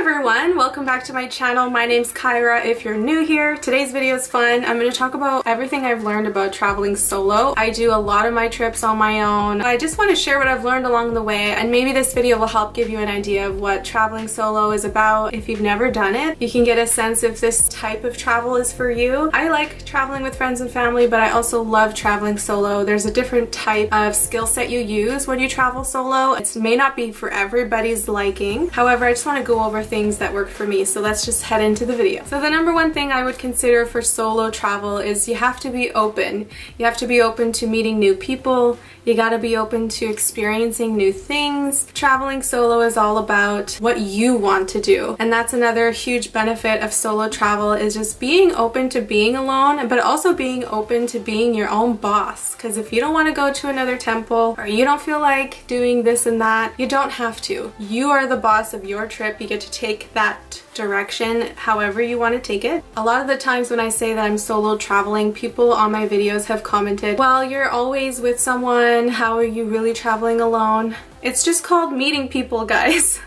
everyone, welcome back to my channel. My name's Kyra if you're new here. Today's video is fun. I'm going to talk about everything I've learned about traveling solo. I do a lot of my trips on my own. I just want to share what I've learned along the way, and maybe this video will help give you an idea of what traveling solo is about. If you've never done it, you can get a sense if this type of travel is for you. I like traveling with friends and family, but I also love traveling solo. There's a different type of skill set you use when you travel solo. It may not be for everybody's liking. However, I just want to go over things that worked for me, so let's just head into the video. So the number one thing I would consider for solo travel is you have to be open. You have to be open to meeting new people. You gotta be open to experiencing new things. Traveling solo is all about what you want to do, and that's another huge benefit of solo travel, is just being open to being alone, but also being open to being your own boss. Because if you don't want to go to another temple, or you don't feel like doing this and that, you don't have to. You are the boss of your trip. You get to take that direction however you want to take it. A lot of the times when I say that I'm solo traveling, people on my videos have commented, well, you're always with someone, how are you really traveling alone? It's just called meeting people, guys.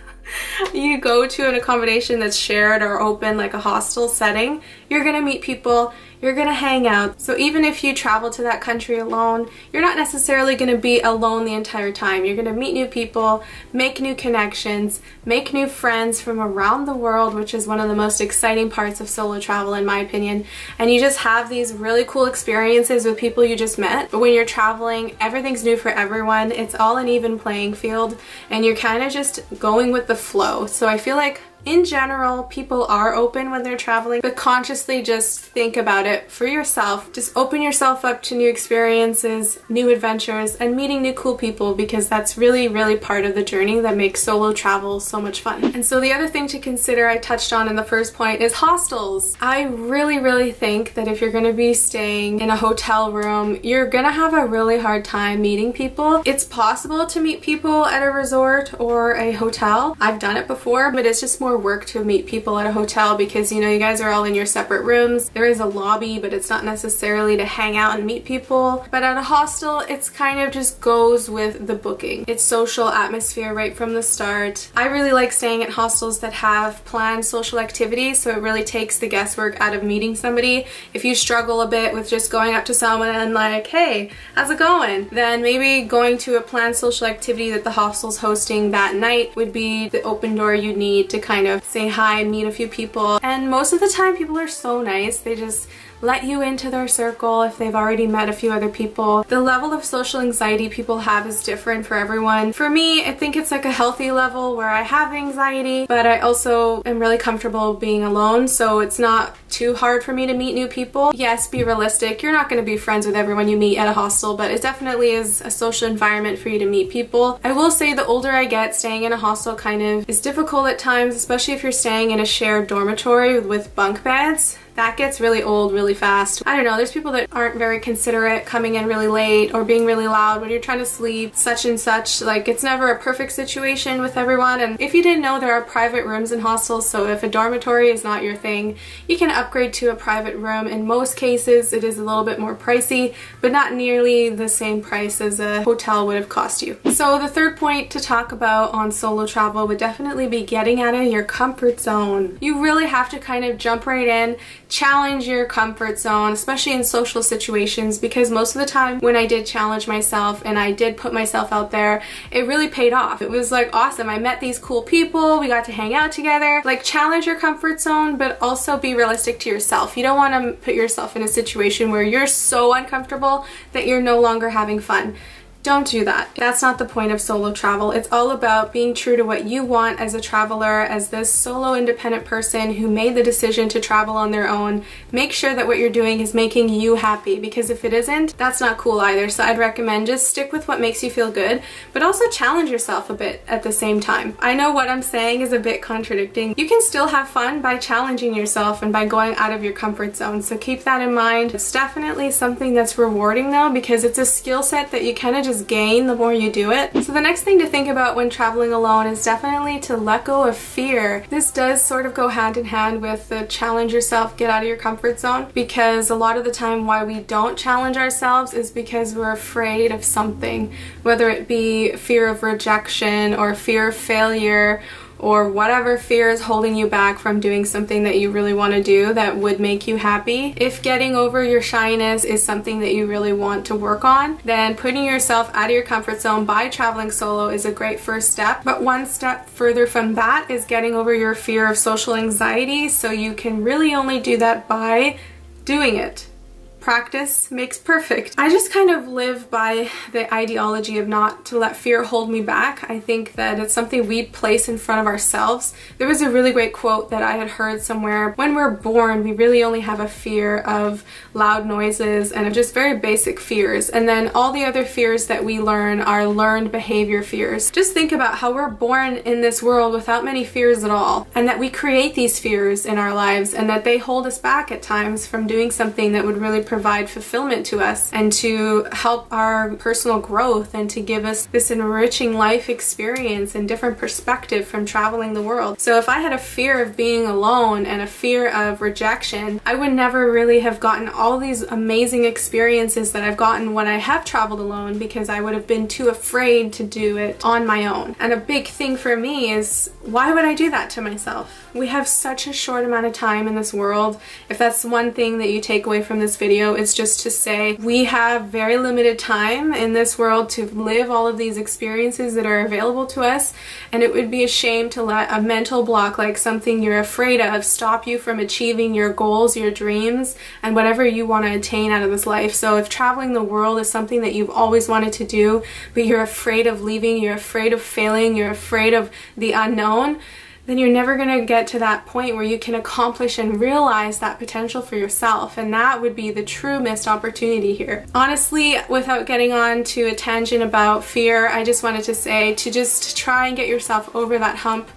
You go to an accommodation that's shared or open, like a hostel setting, you're gonna meet people, you're gonna hang out. So even if you travel to that country alone, you're not necessarily gonna be alone the entire time. You're gonna meet new people, make new connections, make new friends from around the world, which is one of the most exciting parts of solo travel in my opinion. And you just have these really cool experiences with people you just met. But when you're traveling, everything's new for everyone. It's all an even playing field, and you're kind of just going with the flow. So I feel like in general, people are open when they're traveling, but consciously just think about it for yourself. Just open yourself up to new experiences, new adventures, and meeting new cool people, because that's really, really part of the journey that makes solo travel so much fun. And so the other thing to consider, I touched on in the first point, is hostels. I really, really think that if you're going to be staying in a hotel room, you're going to have a really hard time meeting people. It's possible to meet people at a resort or a hotel. I've done it before, but it's just more work to meet people at a hotel, because you know, you guys are all in your separate rooms. There is a lobby, but it's not necessarily to hang out and meet people. But at a hostel, it's kind of just goes with the booking. It's social atmosphere right from the start. I really like staying at hostels that have planned social activities, so it really takes the guesswork out of meeting somebody. If you struggle a bit with just going up to someone and like, hey, how's it going? Then maybe going to a planned social activity that the hostel's hosting that night would be the open door you need to kind of say hi, meet a few people. And most of the time people are so nice, they just let you into their circle if they've already met a few other people. The level of social anxiety people have is different for everyone. For me, I think it's like a healthy level where I have anxiety, but I also am really comfortable being alone, so it's not too hard for me to meet new people. Yes, be realistic. You're not going to be friends with everyone you meet at a hostel, but it definitely is a social environment for you to meet people. I will say the older I get, staying in a hostel kind of is difficult at times, especially if you're staying in a shared dormitory with bunk beds. That gets really old really fast. I don't know, there's people that aren't very considerate, coming in really late or being really loud when you're trying to sleep, such and such. Like, it's never a perfect situation with everyone. And if you didn't know, there are private rooms in hostels, so if a dormitory is not your thing, you can upgrade to a private room. In most cases, it is a little bit more pricey, but not nearly the same price as a hotel would have cost you. So the third point to talk about on solo travel would definitely be getting out of your comfort zone. You really have to kind of jump right in, challenge your comfort zone, especially in social situations, because most of the time when I did challenge myself and I did put myself out there, it really paid off. It was like awesome. I met these cool people, we got to hang out together. Like, challenge your comfort zone, but also be realistic to yourself. You don't want to put yourself in a situation where you're so uncomfortable that you're no longer having fun. Don't do that. That's not the point of solo travel. It's all about being true to what you want as a traveler, as this solo independent person who made the decision to travel on their own. Make sure that what you're doing is making you happy, because if it isn't, that's not cool either. So I'd recommend just stick with what makes you feel good, but also challenge yourself a bit at the same time. I know what I'm saying is a bit contradicting. You can still have fun by challenging yourself and by going out of your comfort zone, so keep that in mind. It's definitely something that's rewarding though, because it's a skill set that you kind of just gain the more you do it. So the next thing to think about when traveling alone is definitely to let go of fear. This does sort of go hand in hand with the challenge yourself, get out of your comfort zone, because a lot of the time why we don't challenge ourselves is because we're afraid of something, whether it be fear of rejection or fear of failure or whatever fear is holding you back from doing something that you really want to do that would make you happy. If getting over your shyness is something that you really want to work on, then putting yourself out of your comfort zone by traveling solo is a great first step. But one step further from that is getting over your fear of social anxiety, so you can really only do that by doing it. Practice makes perfect. I just kind of live by the ideology of not to let fear hold me back. I think that it's something we place in front of ourselves. There was a really great quote that I had heard somewhere. When we're born, we really only have a fear of loud noises and of just very basic fears. And then all the other fears that we learn are learned behavior fears. Just think about how we're born in this world without many fears at all, and that we create these fears in our lives, and that they hold us back at times from doing something that would really provide fulfillment to us and to help our personal growth and to give us this enriching life experience and different perspective from traveling the world. So if I had a fear of being alone and a fear of rejection, I would never really have gotten all these amazing experiences that I've gotten when I have traveled alone, because I would have been too afraid to do it on my own. And a big thing for me is, why would I do that to myself? We have such a short amount of time in this world. If that's one thing that you take away from this video, it's just to say we have very limited time in this world to live all of these experiences that are available to us, and it would be a shame to let a mental block, like something you're afraid of, stop you from achieving your goals, your dreams, and whatever you want to attain out of this life. So if traveling the world is something that you've always wanted to do, but you're afraid of leaving, you're afraid of failing, you're afraid of the unknown, then you're never going to get to that point where you can accomplish and realize that potential for yourself. And that would be the true missed opportunity here. Honestly, without getting on to a tangent about fear, I just wanted to say to just try and get yourself over that hump,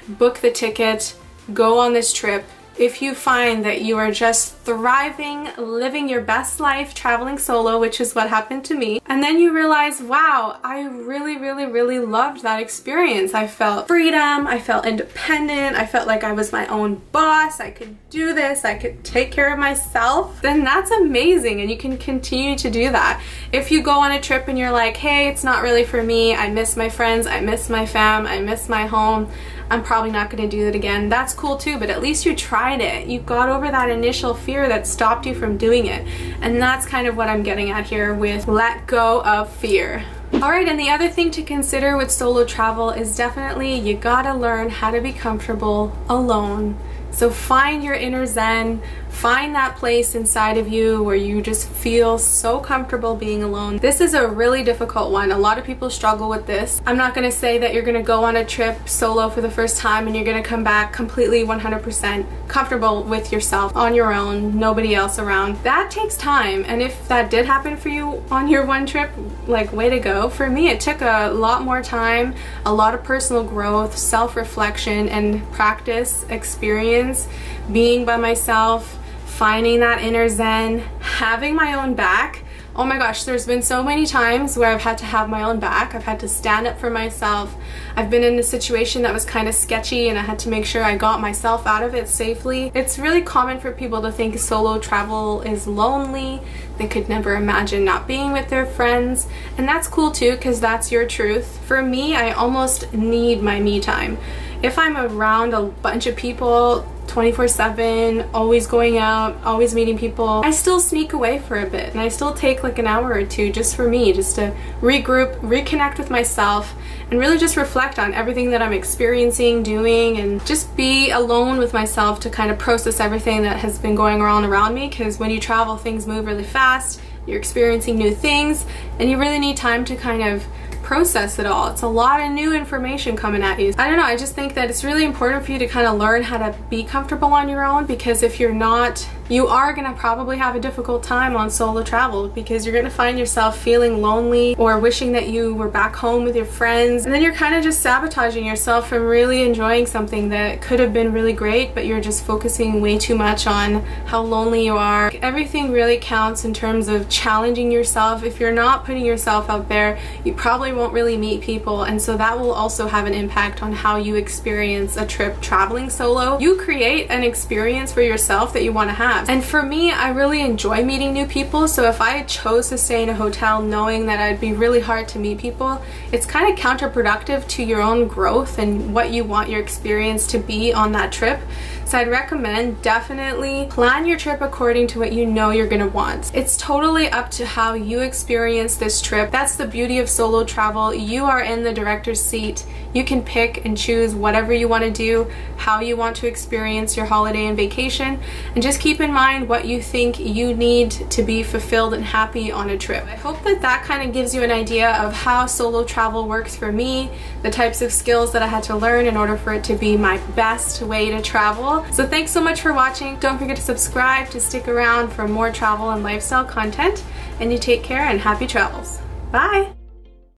book the ticket, go on this trip. If you find that you are just thriving, living your best life, traveling solo, which is what happened to me, and then you realize, wow, I really loved that experience. I felt freedom, I felt independent, I felt like I was my own boss, I could do this, I could take care of myself, then that's amazing, and you can continue to do that. If you go on a trip and you're like, hey, it's not really for me, I miss my friends, I miss my fam, I miss my home, I'm probably not going to do it again, that's cool too, but at least you tried it. You got over that initial fear that stopped you from doing it. And that's kind of what I'm getting at here with let go of fear. Alright, and the other thing to consider with solo travel is definitely you gotta learn how to be comfortable alone. So find your inner zen, find that place inside of you where you just feel so comfortable being alone. This is a really difficult one. A lot of people struggle with this. I'm not going to say that you're going to go on a trip solo for the first time and you're going to come back completely 100% comfortable with yourself on your own, nobody else around. That takes time, and if that did happen for you on your one trip, like, way to go. For me, it took a lot more time, a lot of personal growth, self-reflection, and practice, experience, being by myself, finding that inner zen, having my own back. Oh my gosh, there's been so many times where I've had to have my own back. I've had to stand up for myself. I've been in a situation that was kind of sketchy and I had to make sure I got myself out of it safely. It's really common for people to think solo travel is lonely. They could never imagine not being with their friends, and that's cool too, because that's your truth. For me, I almost need my me time. If I'm around a bunch of people 24/7, always going out, always meeting people, I still sneak away for a bit, and I still take like an hour or two just for me, just to regroup, reconnect with myself, and really just reflect on everything that I'm experiencing, doing, and just be alone with myself to kind of process everything that has been going on around me, because when you travel, things move really fast, you're experiencing new things, and you really need time to kind of process it all. It's a lot of new information coming at you. I don't know, I just think that it's really important for you to kind of learn how to be comfortable on your own, because if you're not, you are gonna probably have a difficult time on solo travel, because you're gonna find yourself feeling lonely or wishing that you were back home with your friends, and then you're kind of just sabotaging yourself from really enjoying something that could have been really great, but you're just focusing way too much on how lonely you are. Everything really counts in terms of challenging yourself. If you're not putting yourself out there, you probably won't really meet people, and so that will also have an impact on how you experience a trip traveling solo. You create an experience for yourself that you want to have. have. And for me, I really enjoy meeting new people, so if I chose to stay in a hotel knowing that I'd be really hard to meet people, it's kind of counterproductive to your own growth and what you want your experience to be on that trip. So I'd recommend definitely plan your trip according to what you know you're gonna want. It's totally up to how you experience this trip. That's the beauty of solo travel. You are in the director's seat. You can pick and choose whatever you want to do, how you want to experience your holiday and vacation, and just keep in mind what you think you need to be fulfilled and happy on a trip. I hope that that kind of gives you an idea of how solo travel works for me, the types of skills that I had to learn in order for it to be my best way to travel. So thanks so much for watching. Don't forget to subscribe to stick around for more travel and lifestyle content, and you take care and happy travels. Bye!